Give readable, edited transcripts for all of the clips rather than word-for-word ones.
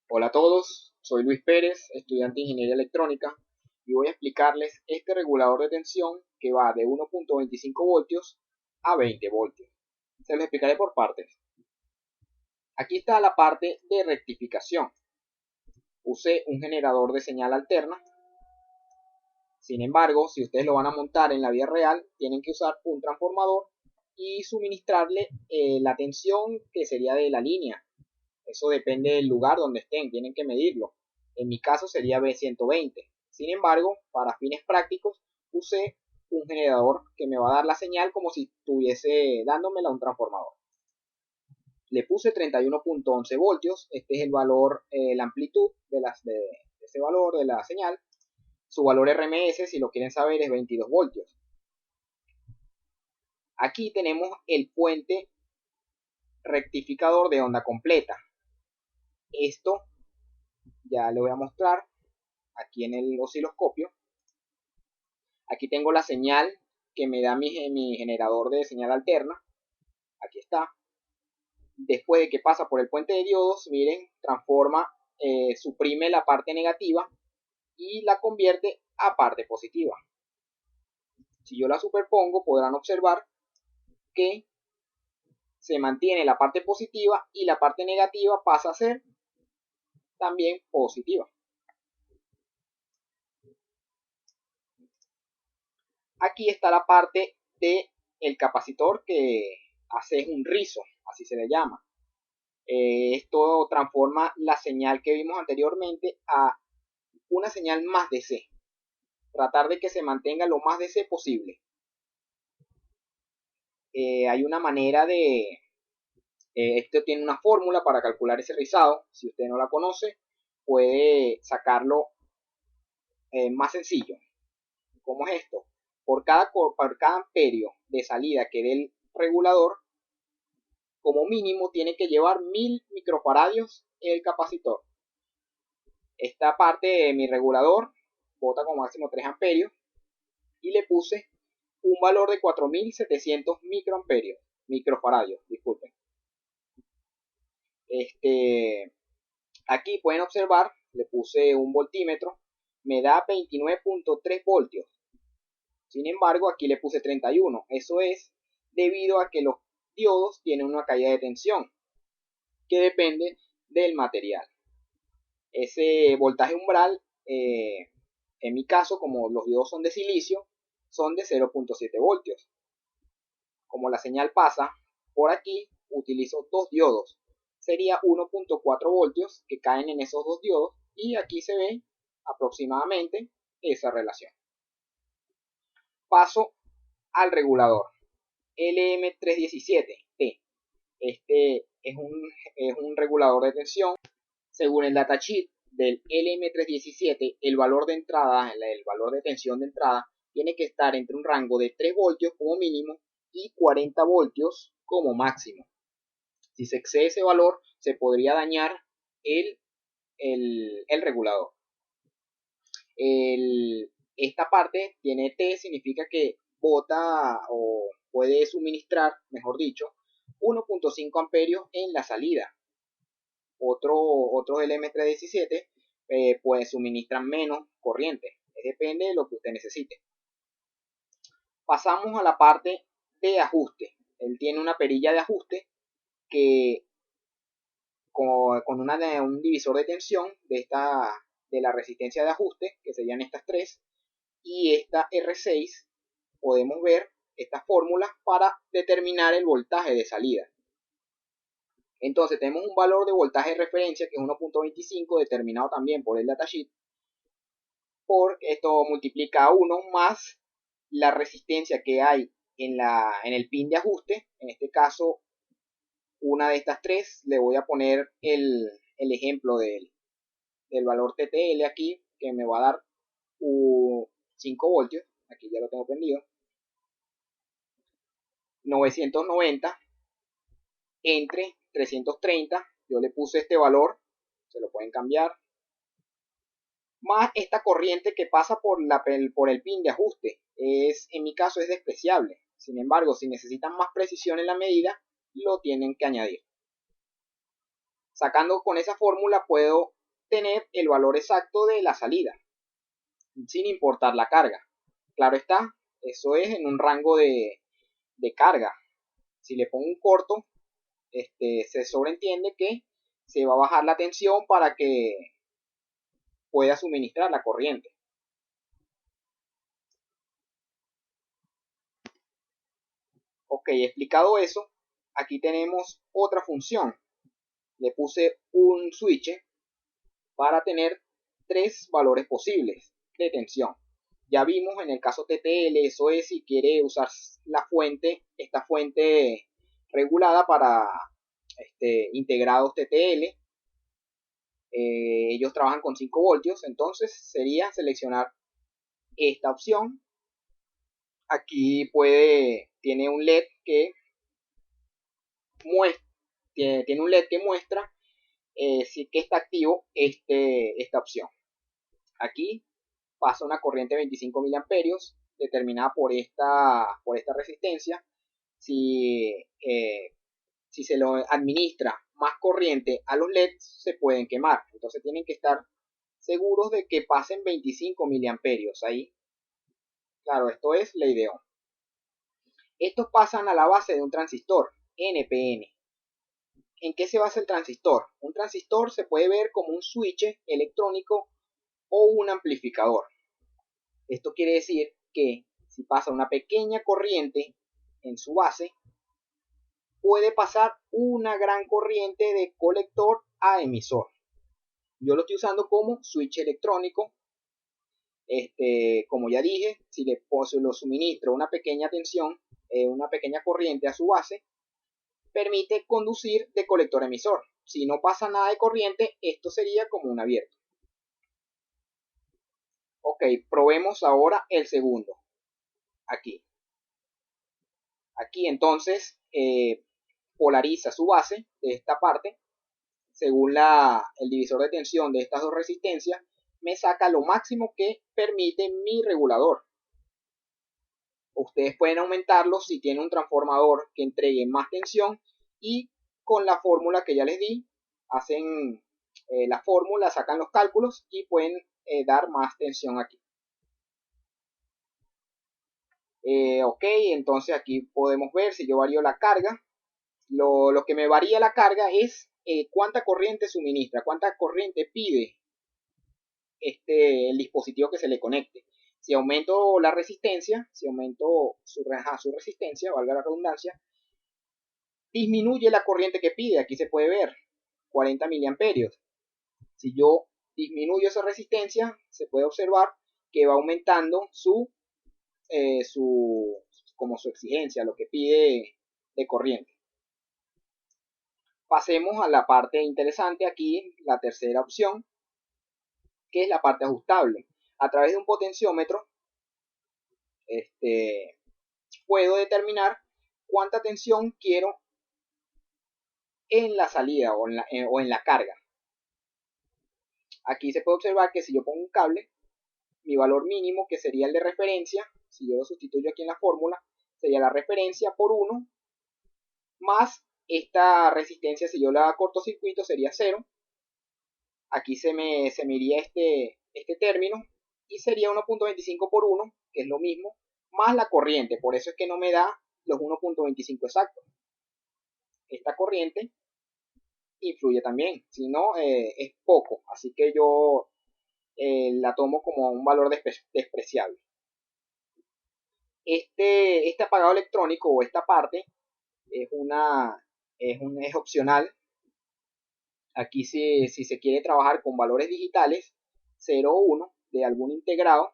Hola a todos, soy Luis Pérez, estudiante de Ingeniería Electrónica, y voy a explicarles este regulador de tensión que va de 1.25 voltios a 20 voltios. Se los explicaré por partes. Aquí está la parte de rectificación. Usé un generador de señal alterna. Sin embargo, si ustedes lo van a montar en la vida real, tienen que usar un transformador y suministrarle la tensión que sería de la línea. Eso depende del lugar donde estén, tienen que medirlo. En mi caso sería B120. Sin embargo, para fines prácticos, usé un generador que me va a dar la señal como si estuviese dándomela a un transformador. Le puse 31.11 voltios. Este es el valor, la amplitud de ese valor de la señal. Su valor RMS, si lo quieren saber, es 22 voltios. Aquí tenemos el puente rectificador de onda completa. Esto ya le voy a mostrar aquí en el osciloscopio. Aquí tengo la señal que me da mi generador de señal alterna. Aquí está. Después de que pasa por el puente de diodos, miren, transforma, suprime la parte negativa y la convierte a parte positiva. Si yo la superpongo, podrán observar que se mantiene la parte positiva y la parte negativa pasa a ser también positiva. Aquí está la parte del capacitor que hace un rizo, así se le llama. Esto transforma la señal que vimos anteriormente a una señal más DC. Tratar de que se mantenga lo más DC posible. Hay una manera de... esto tiene una fórmula para calcular ese rizado. Si usted no la conoce, puede sacarlo más sencillo. ¿Cómo es esto? Por cada amperio de salida que dé el regulador, como mínimo tiene que llevar 1000 microfaradios el capacitor. Esta parte de mi regulador bota como máximo 3 amperios y le puse un valor de 4700 microfaradios, disculpen. Aquí pueden observar, le puse un voltímetro, me da 29.3 voltios. Sin embargo, aquí le puse 31. Eso es debido a que los diodos tienen una caída de tensión que depende del material. Ese voltaje umbral, en mi caso, como los diodos son de silicio, son de 0.7 voltios. Como la señal pasa por aquí, utilizo dos diodos. Sería 1.4 voltios que caen en esos dos diodos y aquí se ve aproximadamente esa relación. Paso al regulador LM317T. Este es un regulador de tensión. Según el datasheet del LM317, el valor de entrada, el valor de tensión de entrada, tiene que estar entre un rango de 3 voltios como mínimo y 40 voltios como máximo. Si se excede ese valor, se podría dañar el regulador. Esta parte tiene T, significa que bota o puede suministrar, mejor dicho, 1.5 amperios en la salida. Otros LM317 pues suministran menos corriente. Depende de lo que usted necesite. Pasamos a la parte de ajuste. Él tiene una perilla de ajuste que con un divisor de tensión de la resistencia de ajuste, que serían estas tres, y esta R6, podemos ver estas fórmulas para determinar el voltaje de salida. Entonces tenemos un valor de voltaje de referencia que es 1.25 determinado también por el datasheet. Por esto multiplica a 1 más la resistencia que hay en el pin de ajuste. En este caso, una de estas tres, le voy a poner el ejemplo del valor TTL aquí, que me va a dar 5 voltios. Aquí ya lo tengo prendido. 990 entre 330. Yo le puse este valor, se lo pueden cambiar, más esta corriente que pasa por el pin de ajuste. En mi caso es despreciable. Sin embargo, si necesitan más precisión en la medida, lo tienen que añadir. Sacando con esa fórmula puedo tener el valor exacto de la salida, sin importar la carga. Claro está, eso es en un rango de carga. Si le pongo un corto, se sobreentiende que se va a bajar la tensión para que pueda suministrar la corriente. Ok, explicado eso, aquí tenemos otra función. Le puse un switch para tener tres valores posibles de tensión. Ya vimos en el caso TTL, eso es si quiere usar la fuente, esta fuente regulada para integrados TTL. Ellos trabajan con 5 voltios, entonces sería seleccionar esta opción. Aquí tiene un LED que muestra, tiene un LED que muestra si que está activo esta opción. Aquí pasa una corriente de 25 miliamperios determinada por esta resistencia. Si se lo administra más corriente a los LEDs, se pueden quemar. Entonces tienen que estar seguros de que pasen 25 miliamperios ahí. Claro, esto es la idea. Estos pasan a la base de un transistor NPN. ¿En qué se basa el transistor? Un transistor se puede ver como un switch electrónico o un amplificador. Esto quiere decir que si pasa una pequeña corriente en su base, puede pasar una gran corriente de colector a emisor. Yo lo estoy usando como switch electrónico. Como ya dije, si lo suministro una pequeña tensión, una pequeña corriente a su base, permite conducir de colector a emisor. Si no pasa nada de corriente, esto sería como un abierto. Ok, probemos ahora el segundo. Aquí. Aquí entonces polariza su base de esta parte. Según el divisor de tensión de estas dos resistencias, me saca lo máximo que permite mi regulador. Ustedes pueden aumentarlo si tienen un transformador que entregue más tensión, y con la fórmula que ya les di, hacen la fórmula, sacan los cálculos y pueden dar más tensión aquí. Ok, entonces aquí podemos ver si yo varío la carga. Lo que me varía la carga es cuánta corriente suministra, cuánta corriente pide el dispositivo que se le conecte. Si aumento la resistencia, si aumento su resistencia, valga la redundancia, disminuye la corriente que pide. Aquí se puede ver 40 miliamperios. Si yo disminuyo esa resistencia, se puede observar que va aumentando como su exigencia, lo que pide de corriente. Pasemos a la parte interesante aquí, la tercera opción, que es la parte ajustable. A través de un potenciómetro, puedo determinar cuánta tensión quiero en la salida o en la carga. Aquí se puede observar que si yo pongo un cable, mi valor mínimo, que sería el de referencia, si yo lo sustituyo aquí en la fórmula, sería la referencia por 1, más esta resistencia, si yo la cortocircuito, sería 0. Aquí se me iría este término y sería 1.25 por 1, que es lo mismo, más la corriente. Por eso es que no me da los 1.25 exactos. Esta corriente influye también, si no es poco, así que yo la tomo como un valor despreciable. Este apagado electrónico o esta parte es opcional. Aquí si se quiere trabajar con valores digitales 0 o 1 de algún integrado,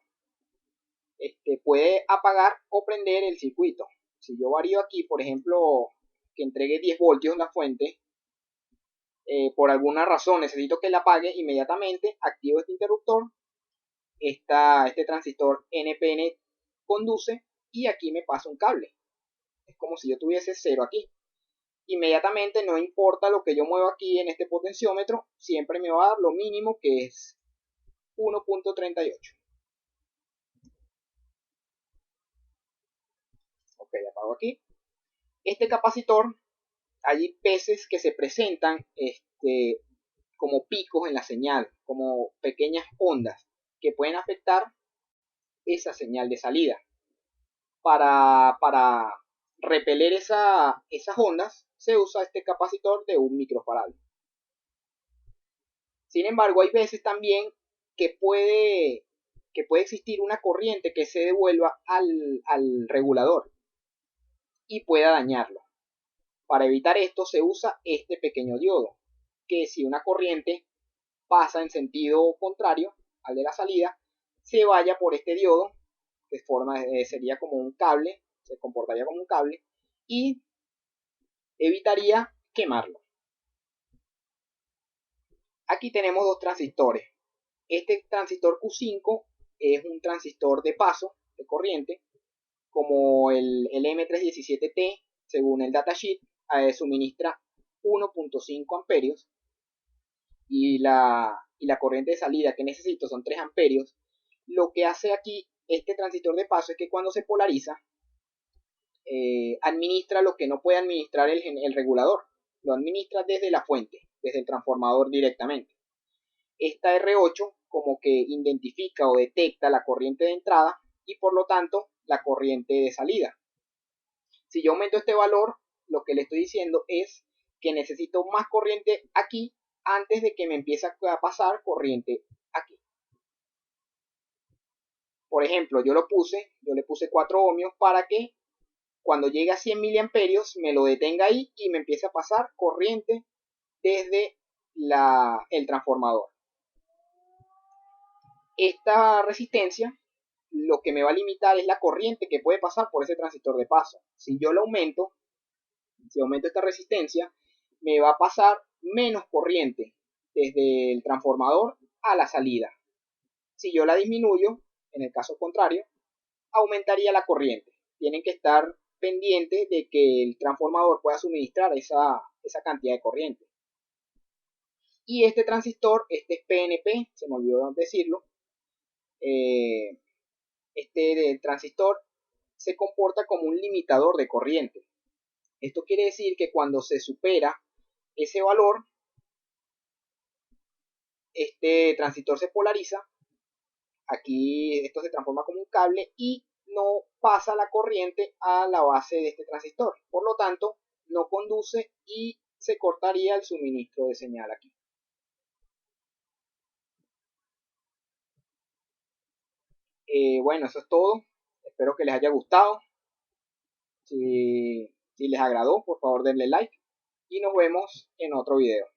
puede apagar o prender el circuito. Si yo varío aquí, por ejemplo, que entregue 10 voltios en la fuente, por alguna razón necesito que la apague inmediatamente, activo este interruptor, este transistor NPN conduce y aquí me pasa un cable. Es como si yo tuviese 0 aquí. Inmediatamente, no importa lo que yo mueva aquí en este potenciómetro, siempre me va a dar lo mínimo, que es 1.38. Ok, apago aquí. Este capacitor, hay peces que se presentan como picos en la señal, como pequeñas ondas que pueden afectar esa señal de salida. Para repeler esas ondas se usa este capacitor de 1 microfarad. Sin embargo, hay veces también que puede existir una corriente que se devuelva al regulador y pueda dañarlo. Para evitar esto se usa este pequeño diodo, que si una corriente pasa en sentido contrario al de la salida, se vaya por este diodo, de forma sería como un cable, se comportaría como un cable, y evitaría quemarlo. Aquí tenemos dos transistores. Este transistor Q5 es un transistor de paso, de corriente, como el M317T, según el datasheet, suministra 1.5 amperios y la corriente de salida que necesito son 3 amperios. Lo que hace aquí este transistor de paso es que cuando se polariza, administra lo que no puede administrar el regulador, lo administra desde la fuente, desde el transformador directamente. Esta R8 como que identifica o detecta la corriente de entrada y por lo tanto la corriente de salida. Si yo aumento este valor, lo que le estoy diciendo es que necesito más corriente aquí antes de que me empiece a pasar corriente aquí. Por ejemplo, yo le puse 4 ohmios para que cuando llegue a 100 miliamperios me lo detenga ahí y me empiece a pasar corriente desde el transformador. Esta resistencia lo que me va a limitar es la corriente que puede pasar por ese transistor de paso. Si yo lo aumento, si aumento esta resistencia, me va a pasar menos corriente desde el transformador a la salida. Si yo la disminuyo, en el caso contrario, aumentaría la corriente. Tienen que estar pendientes de que el transformador pueda suministrar esa cantidad de corriente. Y este transistor, este es PNP, se me olvidó decirlo, este transistor se comporta como un limitador de corriente. Esto quiere decir que cuando se supera ese valor, este transistor se polariza, aquí esto se transforma como un cable y no pasa la corriente a la base de este transistor. Por lo tanto, no conduce y se cortaría el suministro de señal aquí. Bueno, eso es todo. Espero que les haya gustado. Si les agradó, por favor denle like y nos vemos en otro video.